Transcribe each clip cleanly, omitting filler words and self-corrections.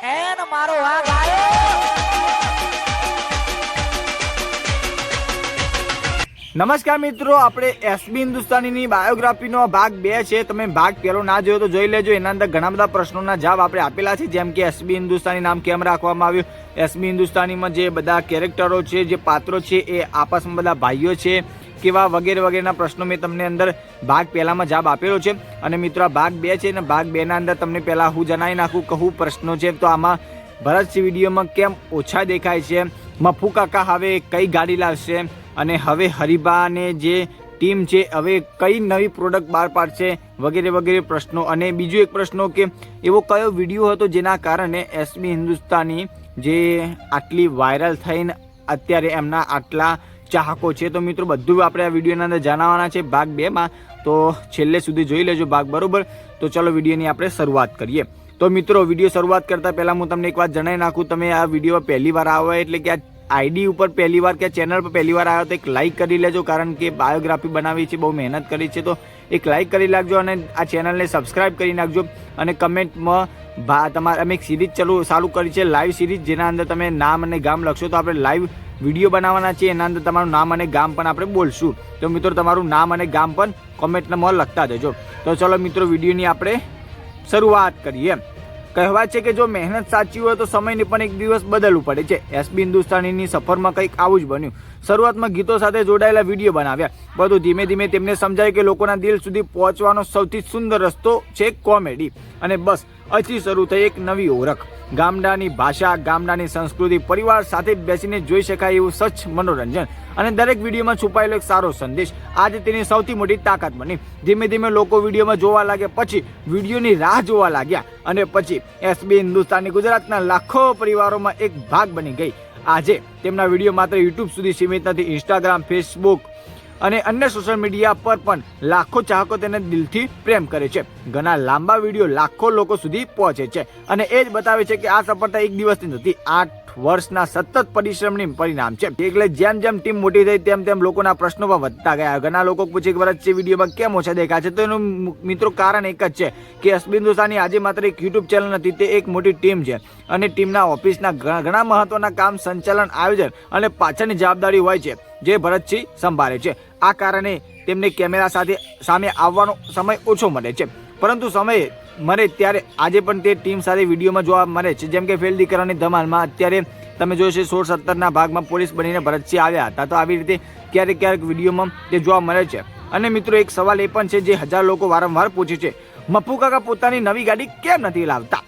N મારો વાઘ આવ્યો। નમસ્કાર મિત્રો, આપણે એસબી હિન્દુસ્તાનીની બાયોગ્રાફીનો ભાગ 2 છે। તમે ભાગ પહેલો ના જોયો તો જોઈ લેજો। એના અંદર ઘણા બધા પ્રશ્નોના જવાબ આપણે આપેલા છે, જેમ કે એસબી હિન્દુસ્તાની નામ કેમ રાખવામાં આવ્યું, એસબી હિન્દુસ્તાનીમાં જે બધા કેરેક્ટરો છે, જે પાત્રો છે એ આપસમાં બધા ભાઈઓ છે કેવા, વગેરે વગેરેના પ્રશ્નો મેં તમને અંદર ભાગ પહેલામાં જવાબ આપેલો છે। અને મિત્રો આ ભાગ 2 છે, અને ભાગ 2 ના અંદર તમને પહેલા હું જણાવી નાખું કહું પ્રશ્નો છે। તો આમાં ભરતસિંહ વિડીયોમાં કેમ ઓછા દેખાય છે, મફુ કાકા હવે કઈ ગાડી લાવશે, અને હવે હરિભાને જે ટીમ છે હવે કઈ નવી પ્રોડક્ટ બહાર પાડશે, વગેરે વગેરે પ્રશ્નો। અને બીજો એક પ્રશ્નો કે એવો કયો વિડીયો હતો જેના કારણે એસબી હિન્દુસ્તાની જે આટલી વાયરલ થઈને અત્યારે એમના આટલા ચાહકો છે। તો મિત્રો બધું આપણે આ વિડીયોના અંદર જણાવવાના છે ભાગ 2માં, તો છેલ્લે સુધી જોઈ લેજો ભાગ, બરોબર? તો ચલો વિડીયોની આપણે શરૂઆત કરીએ। તો મિત્રો વિડીયો શરૂઆત કરતા પહેલા હું તમને એક વાત જણાવી નાખું, તમે આ વિડીયો પહેલી વાર આવો એટલે કે આ આઈડી ઉપર પહેલી વાર કે ચેનલ પર પહેલી વાર આવ્યો તો એક લાઇક કરી લેજો, કારણ કે બાયોગ્રાફી બનાવી છે, બહુ મહેનત કરી છે, તો એક લાઇક કરી નાખજો અને આ ચેનલને સબસ્ક્રાઇબ કરી નાખજો। અને કમેન્ટમાં તમારે અમે એક સિરીઝ ચાલુ કરી છે, લાઈવ સિરીઝ, જેના અંદર તમે નામ અને ગામ લખશો તો આપણે લાઈવ વિડીયો બનાવવાના છે, એના અંદર તમારું નામ અને ગામ પણ આપણે બોલશું। તો મિત્રો તમારું નામ અને ગામ પણ કોમેન્ટમાં લખતા જજો। તો ચલો મિત્રો વિડીયોની આપણે શરૂઆત કરીએ। કહેવાય છે કે જો મહેનત સાચી હોય તો સમયને પણ એક દિવસ બદલવું પડે છે। એસબી હિન્દુસ્તાનીની સફરમાં કંઈક આવું જ બન્યું। શરૂઆતમાં ગીતો સાથે જોડાયેલા વિડીયો બનાવ્યા, બધું ધીમે ધીમે તેમને સમજાય કે લોકોના દિલ સુધી પહોંચવાનો સૌથી સુંદર રસ્તો છે કોમેડી, અને બસ અહીંથી શરૂ થઈ એક નવી ઓળખ। ગામડાની ભાષા, ગામડાની સંસ્કૃતિ, પરિવાર સાથે બેસીને જોઈ શકાય એવું સચ મનોરંજન, અને દરેક વિડીયોમાં છુપાયેલો એક સારો સંદેશ આજે તેની સૌથી મોટી તાકાત બની। ધીમે ધીમે લોકો વિડીયોમાં જોવા લાગ્યા, પછી વિડીયોની રાહ જોવા લાગ્યા, અને પછી એસબી હિન્દુસ્તાની ગુજરાતના લાખો પરિવારોમાં એક ભાગ બની ગઈ। આજે તેમના વિડીયો માત્ર યુટ્યુબ સુધી સીમિત નથી, ઇન્સ્ટાગ્રામ, ફેસબુક અને અન્ય સોશિયલ મીડિયા પર પણ લાખો ચાહકો તેને દિલથી પ્રેમ કરે છે। ઘણા લાંબા વિડીયો લાખો લોકો સુધી પહોંચે છે, અને એ જ બતાવે છે કે આ સફળતા એક દિવસની નથી, 8 વર્ષના સતત પરિશ્રમની પરિણામ છે। એટલે જેમ જેમ ટીમ મોટી થઈ તેમ તેમ લોકોના પ્રશ્નો પણ વધતા ગયા। ઘણા લોકો પૂછે કે ભરત વિડીયોમાં કેમ ઓછા દેખાય છે, તો એનું મિત્રો કારણ એક જ છે કે એસબી હિન્દુસ્તાની આજે માત્ર એક યુટ્યુબ ચેનલ નથી, તે એક મોટી ટીમ છે, અને ટીમના ઓફિસના ઘણા મહત્વના કામ, સંચાલન, આયોજન અને પાછળની જવાબદારી હોય છે જે ભરતસિંહ સંભાળે છે। આ કારણે તેમને કેમેરા સામે આવવાનો સમય ઓછો મળે છે, પરંતુ સમય મળે ત્યારે આજે પણ તે ટીમ સાથે વિડીયોમાં જોવા મળે છે। જેમ કે ફેલ દીકરાની ધમાલમાં અત્યારે તમે જોશો 16-17ના ભાગમાં પોલીસ બનીને ભરતસિંહ આવ્યા હતા, તો આવી રીતે ક્યારેક ક્યારેક વિડીયોમાં તે જોવા મળે છે। અને મિત્રો એક સવાલ એ પણ છે જે 1000 લોકો વારંવાર પૂછે છે, મફુ કાકા પોતાની નવી ગાડી કેમ નથી લાવતા?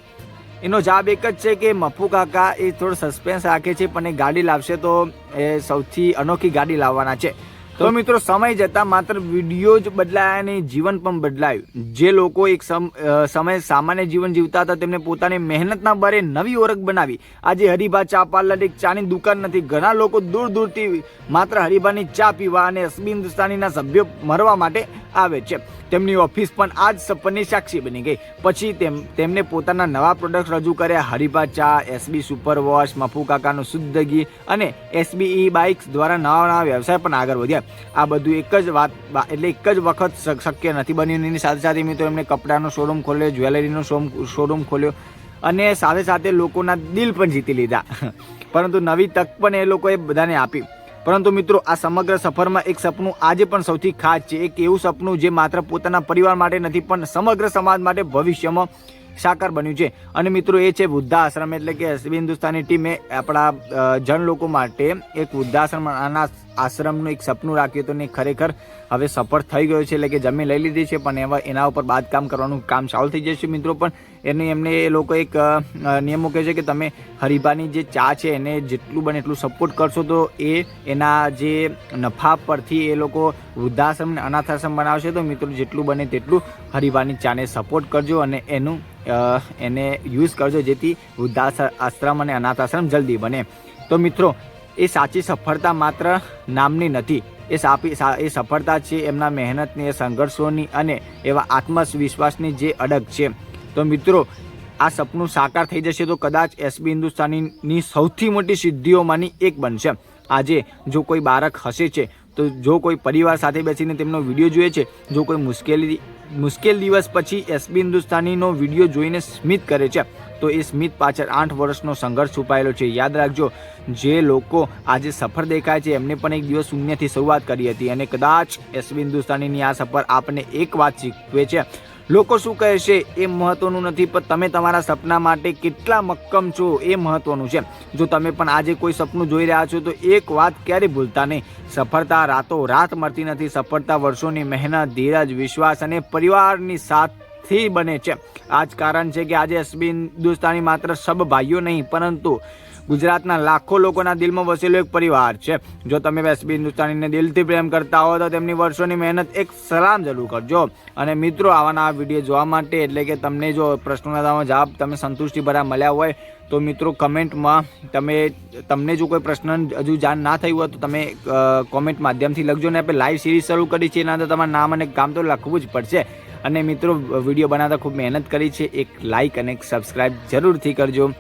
એનો જવાબ એક જ છે કે મફુ કાકા એ થોડો સસ્પેન્સ રાખે છે, પણ એ ગાડી લાવશે તો એ સૌથી અનોખી ગાડી લાવવાના છે। તો મિત્રો સમય જતા માત્ર વિડીયો જ બદલાયા નહીં, જીવન પણ બદલાયું। જે લોકો એક સમય સામાન્ય જીવન જીવતા હતા તેમને પોતાની મહેનતના બરે નવી ઓળખ બનાવી। આજે હરિભા ચા પાર્લર એક ચાની દુકાન નથી, ઘણા લોકો દૂર દૂરથી માત્ર હરિભાની ચા પીવા અને એસબી હિન્દુસ્તાનીના સભ્યો મળવા માટે આવે છે। તેમની ઓફિસ પણ આ જ સપનની સાક્ષી બની ગઈ। પછી તેમને પોતાના નવા પ્રોડક્ટ રજૂ કર્યા, હરિભા ચા, એસબી સુપર વોશ, મફુ કાકાનું શુદ્ધ ઘી અને એસબી ઈ બાઇક્સ દ્વારા નવા વ્યવસાય પણ આગળ વધ્યા। આ બધું એક જ વખત શક્ય નથી બન્યું। એની સાથે સાથે મિત્રો એમને કપડાનો શોરૂમ ખોલ્યો, જ્વેલરીનો શોરૂમ ખોલ્યો, અને સાથે સાથે લોકોના દિલ પણ જીતી લીધા। પરંતુ નવી તક પણ એ લોકોએ બધાને આપી। પરંતુ મિત્રો આ સમગ્ર સફરમાં એક સપનું આજે પણ સૌથી ખાસ છે, એક એવું સપનું જે માત્ર પોતાના પરિવાર માટે નથી પણ સમગ્ર સમાજ માટે ભવિષ્યમાં સાકાર બન્યું છે। અને મિત્રો એ છે વૃદ્ધાશ્રમ। એટલે કે એસબી હિન્દુસ્તાની ટીમે આપણા જન લોકો માટે એક વૃદ્ધાશ્રમ આશ્રમનું એક સપનું રાખ્યું હતું, ને ખરેખર હવે સફળ થઈ ગયો છે। એટલે કે જમીન લઈ લીધી છે, પણ એના ઉપર બાંધકામ કરવાનું કામ ચાલુ થઈ જશે મિત્રો। પણ એમને એ લોકો એક નિયમ મૂકે છે કે તમે હરિભાની જે ચા છે એને જેટલું બને એટલું સપોર્ટ કરશો તો એના જે નફા પરથી એ લોકો વૃદ્ધાશ્રમ અને અનાથાશ્રમ બનાવશે। તો મિત્રો જેટલું બને તેટલું હરિભાની ચાને સપોર્ટ કરજો અને એને યુઝ કરજો, જેથી વૃદ્ધાશ્રમ અને અનાથાશ્રમ જલ્દી બને। તો મિત્રો એ સાચી સફળતા માત્ર નામની નથી, એ સફળતા છે એમના મહેનતની, સંઘર્ષોની અને એવા આત્મવિશ્વાસની જે અડગ છે। તો મિત્રો આ સપનું સાકાર થઈ જશે તો કદાચ એસબી હિન્દુસ્તાનીની સૌથી મોટી સિદ્ધિઓમાંની એક બનશે। આજે જો કોઈ બાળક હસે છે, તો જો કોઈ પરિવાર સાથે બેસીને તેમનો વિડીયો જોઈએ છે, જો કોઈ મુશ્કેલ દિવસ પછી એસબી હિન્દુસ્તાનીનો વિડીયો જોઈને સ્મિત કરે છે, તો એ સ્મિત પાછળ 8 વર્ષનો સંઘર્ષ છુપાયેલો છે. યાદ રાખજો, જે લોકો આજે સફળ દેખાય છે એમને પણ એક દિવસ શૂન્યથી શરૂઆત કરી હતી. અને કદાચ એસબી હિન્દુસ્તાનીની આ સફર આપણને એક વાત શીખવે છે, લોકો શું કહે છે એ મહત્વનું નથી, પણ તમે તમારા સપના માટે કેટલા મક્કમ છો એ મહત્વનું છે. જો તમે પણ આજે કોઈ સપનું જોઈ રહ્યા છો તો એક વાત ક્યારે ભૂલતા નહીં, સફળતા રાતો રાત મળતી નથી. સફળતા વર્ષોની મહેનત, ધીરજ, વિશ્વાસ અને પરિવારની સાથથી બને છે. આ જ કારણ છે કે આજે એસબી હિન્દુસ્તાની માત્ર સબ ભાઈઓ નહીં, પરંતુ ગુજરાતના લાખો લોકોના દિલમાં વસેલો એક પરિવાર છે. જો તમે એસબી હિન્દુસ્તાનીને દિલથી પ્રેમ કરતા હો તો તેમની વર્ષોની મહેનત એક સલામ જરૂર કરજો. અને મિત્રો, આવા નવા વિડીયો જોવા માટે, એટલે કે તમને જો પ્રશ્નોના જવાબ તમે સંતુષ્ટિભરા મળ્યા હોય તો મિત્રો કમેન્ટમાં તમને જો કોઈ પ્રશ્ન હજુ જાણ ના થયું હોય તો તમે કોમેન્ટ માધ્યમથી લખજો. ને આપણે લાઈવ સિરીઝ શરૂ કરી છે, એના અંદર તમારું નામ અને ગામ તો લખવું જ પડશે. અને મિત્રો, વિડીયો બનાવતા ખૂબ મહેનત કરી છે. એક લાઇક અને એક સબસ્ક્રાઈબ જરૂરથી કરજો.